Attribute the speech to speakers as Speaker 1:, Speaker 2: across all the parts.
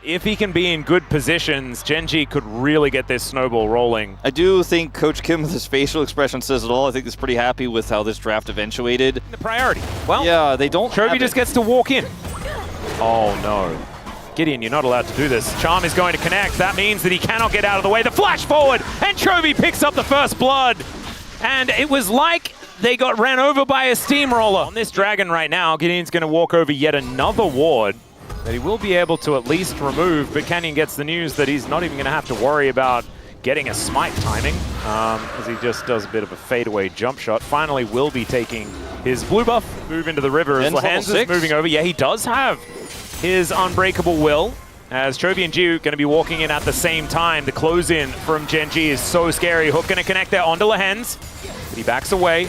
Speaker 1: if he can be in good positions, Gen.G could really get this snowball rolling.
Speaker 2: I do think Coach Kim, with his facial expression, says it all. I think he's pretty happy with how this draft eventuated.
Speaker 1: The priority. Well,
Speaker 2: yeah, they don't.
Speaker 1: Chovy just gets to walk in. Oh no. Gideon, you're not allowed to do this. Charm is going to connect. That means that he cannot get out of the way. The flash forward, and Chovy picks up the first blood. And it was like they got ran over by a steamroller. On this dragon right now, Gideon's going to walk over yet another ward that he will be able to at least remove, but Canyon gets the news that he's not even going to have to worry about getting a smite timing, as he just does a bit of a fadeaway jump shot. Finally will be taking his blue buff, move into the river as Lehens is moving over. Yeah, he does have his unbreakable will, as Chovy and G going to be walking in at the same time. The close in from Gen.G is so scary. Hook going to connect there onto Lehens. He backs away.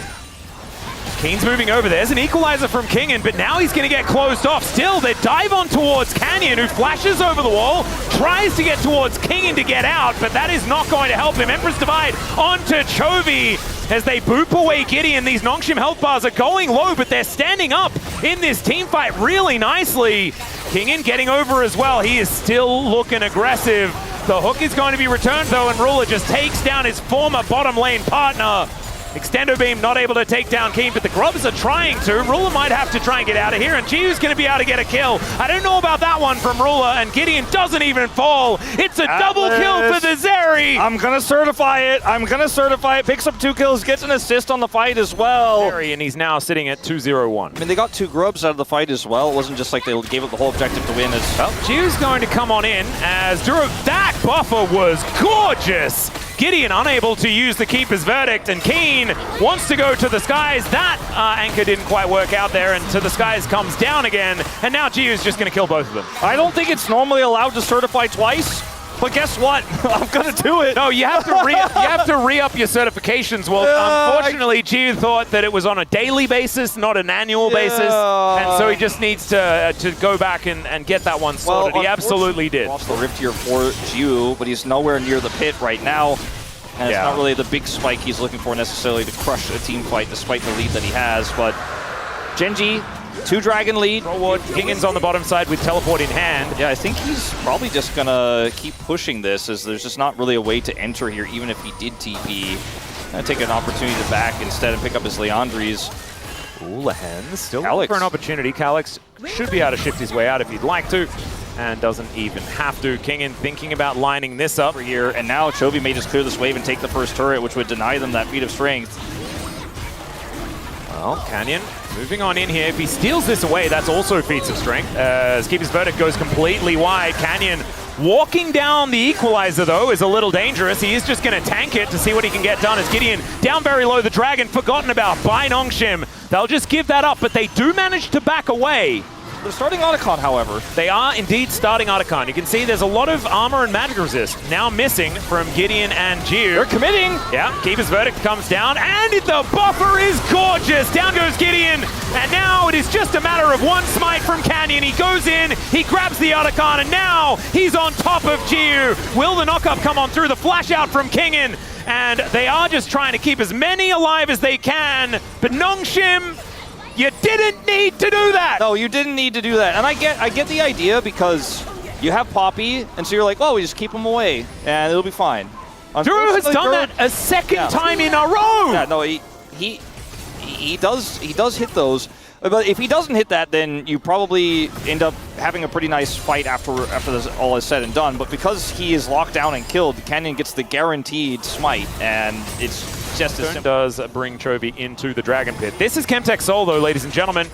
Speaker 1: Keen's moving over. There's an equalizer from Kingen, but now he's going to get closed off. Still, they dive on towards Canyon, who flashes over the wall, tries to get towards Kingen to get out, but that is not going to help him. Empress Divide onto Chovy as they boop away Gideon. These Nongshim health bars are going low, but they're standing up in this team fight really nicely. Kingen getting over as well. He is still looking aggressive. The hook is going to be returned, though, and Ruler just takes down his former bottom lane partner. Extendo Beam not able to take down Keen, but the Grubs are trying to. Ruler might have to try and get out of here, and Jiu's going to be able to get a kill. I don't know about that one from Ruler, and Gideon doesn't even fall. It's a double kill for the Zeri.
Speaker 2: I'm going to certify it. I'm going to certify it. Picks up 2 kills, gets an assist on the fight as well.
Speaker 1: Zeri, and he's now sitting at 2-0-1.
Speaker 2: I mean, they got 2 Grubs out of the fight as well. It wasn't just like they gave up the whole objective to win.
Speaker 1: Well, Jiu's going to come on in as that buffer was gorgeous. Gideon unable to use the Keeper's Verdict, and Keen wants to go to the skies. That anchor didn't quite work out there, and to the skies comes down again, and now Jiu's just going to kill both of them.
Speaker 2: I don't think it's normally allowed to certify twice, but guess what? I'm going to do it.
Speaker 1: No, you have to re-up your certifications. Well, unfortunately, Jiu thought that it was on a daily basis, not an annual basis, and so he just needs to go back and get that one sorted. Well, he absolutely did.
Speaker 2: Lost the Rift here for Jiu, but he's nowhere near the pit right now. And it's not really the big spike he's looking for necessarily to crush a team fight despite the lead that he has. But Gen.G, 2 dragon lead.
Speaker 1: Forward, Kingen's on the bottom side with teleport in hand.
Speaker 2: Yeah, I think he's probably just going to keep pushing this, as there's just not really a way to enter here, even if he did TP. Gonna take an opportunity to back instead and pick up his Leandries.
Speaker 1: Ooh, Lehens still looking for an opportunity. Calyx should be able to shift his way out if he'd like to, and doesn't even have to. Kingen thinking about lining this up
Speaker 2: here, and now Chovy may just clear this wave and take the first turret, which would deny them that feat of strength.
Speaker 1: Well, Canyon moving on in here. If he steals this away, that's also feats of strength. As Keeper's Verdict goes completely wide. Canyon walking down the equalizer, though, is a little dangerous. He is just going to tank it to see what he can get done. As Gideon down very low, the dragon forgotten about by Nongshim. They'll just give that up, but they do manage to back away.
Speaker 2: They're starting Otacon, however.
Speaker 1: They are indeed starting Otacon. You can see there's a lot of armor and magic resist now missing from Gideon and Jiu.
Speaker 2: They're committing.
Speaker 1: Yeah, Keeper's Verdict comes down, and the buffer is gorgeous. Down goes Gideon, and now it is just a matter of one smite from Canyon. He goes in, he grabs the Otacon, and now he's on top of Jiu. Will the knockup come on through? The flash out from Kingen, and they are just trying to keep as many alive as they can, but Nongshim, you didn't need to do that.
Speaker 2: No, you didn't need to do that. And I get the idea, because you have Poppy, and so you're like, well, we just keep him away, and it'll be fine.
Speaker 1: Drew has done that a second time in a row.
Speaker 2: Yeah, no, he does hit those. But if he doesn't hit that, then you probably end up having a pretty nice fight after this all is said and done. But because he is locked down and killed, Canyon gets the guaranteed smite, and it's just as simple.
Speaker 1: Does bring Chovy into the Dragon Pit. This is Chemtech Soul, though, ladies and gentlemen.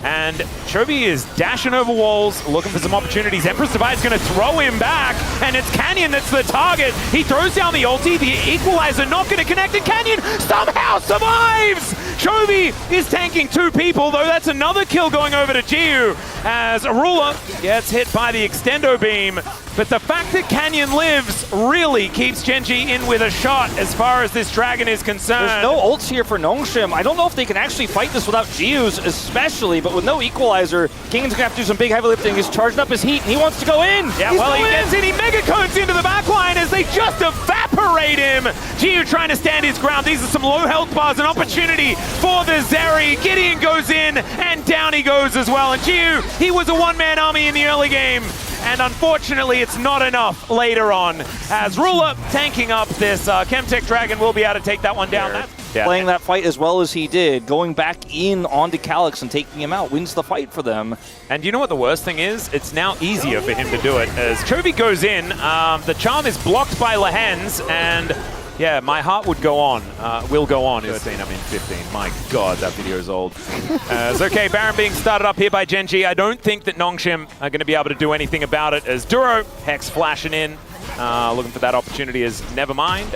Speaker 1: And Chovy is dashing over walls, looking for some opportunities. Empress Divide's going to throw him back, and it's Canyon that's the target. He throws down the ulti, the equalizer not going to connect, and Canyon somehow survives! Chovy is tanking 2 people, though that's another kill going over to Jiu, as Ruler gets hit by the Extendo Beam. But the fact that Canyon lives really keeps Gen.G in with a shot as far as this dragon is concerned.
Speaker 2: There's no ults here for Nongshim. I don't know if they can actually fight this without Jiu's especially, but with no equalizer, Kingen's gonna have to do some big heavy lifting. He's charging up his heat, and he wants to go in.
Speaker 1: Yeah, well, he gets in, he mega codes into the back line as they just evaporate him. Jiu trying to stand his ground. These are some low health bars, an opportunity for the Zeri. Gideon goes in, and down he goes as well. And Jiu, he was a one-man army in the early game. and unfortunately it's not enough later on, as Ruler tanking up this Chemtech Dragon will be able to take that one down.
Speaker 2: Playing that fight as well as he did, going back in onto Calyx and taking him out, wins the fight for them.
Speaker 1: And you know what the worst thing is? It's now easier for him to do it. As Chovy goes in, the charm is blocked by Lehens, and yeah, my heart would go on, will go on. 13, I mean 15. My God, that video is old. It's okay, Baron being started up here by Gen.G. I don't think that Nongshim are going to be able to do anything about it, as Duro, Hex flashing in, looking for that opportunity as never mind.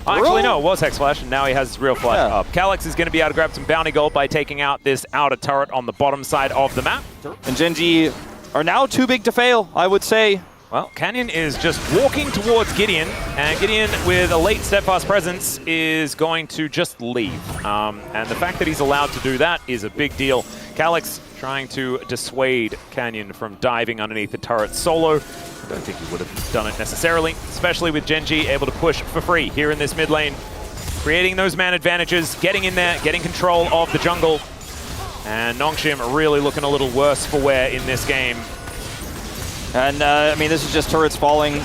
Speaker 1: Actually, no, it was Hex Flash, and now he has real flash up. Calyx is going to be able to grab some bounty gold by taking out this outer turret on the bottom side of the map.
Speaker 2: And Gen.G are now too big to fail, I would say.
Speaker 1: Well, Canyon is just walking towards Gideon, and Gideon, with a late steadfast presence, is going to just leave. And the fact that he's allowed to do that is a big deal. Calyx trying to dissuade Canyon from diving underneath the turret solo. I don't think he would have done it necessarily, especially with Gen.G able to push for free here in this mid lane, creating those man advantages, getting in there, getting control of the jungle. And Nongshim really looking a little worse for wear in this game.
Speaker 2: And, I mean, this is just turrets falling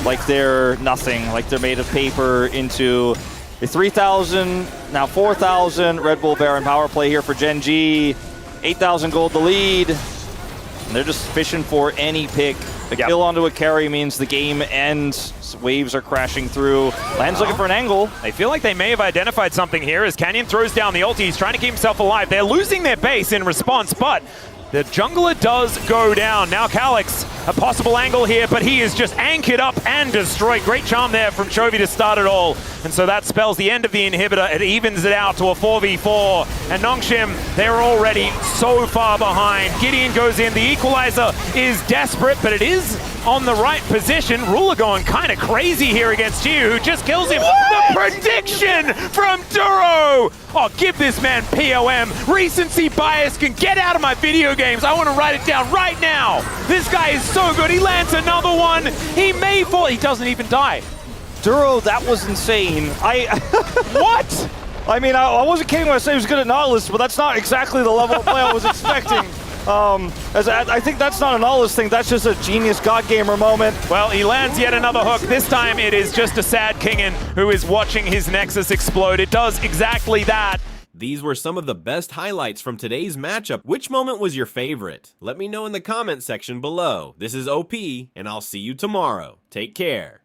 Speaker 2: like they're nothing, like they're made of paper into a 3,000, now 4,000 Red Bull Baron power play here for Gen.G. 8,000 gold the lead. And they're just fishing for any pick. A kill onto a carry means the game ends. Waves are crashing through. Land's looking for an angle.
Speaker 1: I feel like they may have identified something here as Canyon throws down the ulti. He's trying to keep himself alive. They're losing their base in response, but the jungler does go down. Now Calyx, a possible angle here, but he is just anchored up and destroyed. Great charm there from Chovy to start it all. And so that spells the end of the inhibitor. It evens it out to a 4v4. And Nongshim, they're already so far behind. Gideon goes in. The equalizer is desperate, but it is on the right position. Ruler going kind of crazy here against Chiu, who just kills him. What? The prediction from Duro! Oh, give this man POM. Recency bias can get out of my video games. I want to write it down right now. This guy is so good. He lands another one. He may fall. He doesn't even die.
Speaker 2: Duro, that was insane.
Speaker 1: What?
Speaker 2: I mean, I wasn't kidding when I said he was good at Nautilus, but that's not exactly the level of play I was expecting. I think that's not a Nautilus thing. That's just a genius God Gamer moment.
Speaker 1: Well, he lands yet another hook. This time it is just a sad Kingen who is watching his Nexus explode. It does exactly that.
Speaker 3: These were some of the best highlights from today's matchup. Which moment was your favorite? Let me know in the comment section below. This is OP, and I'll see you tomorrow. Take care.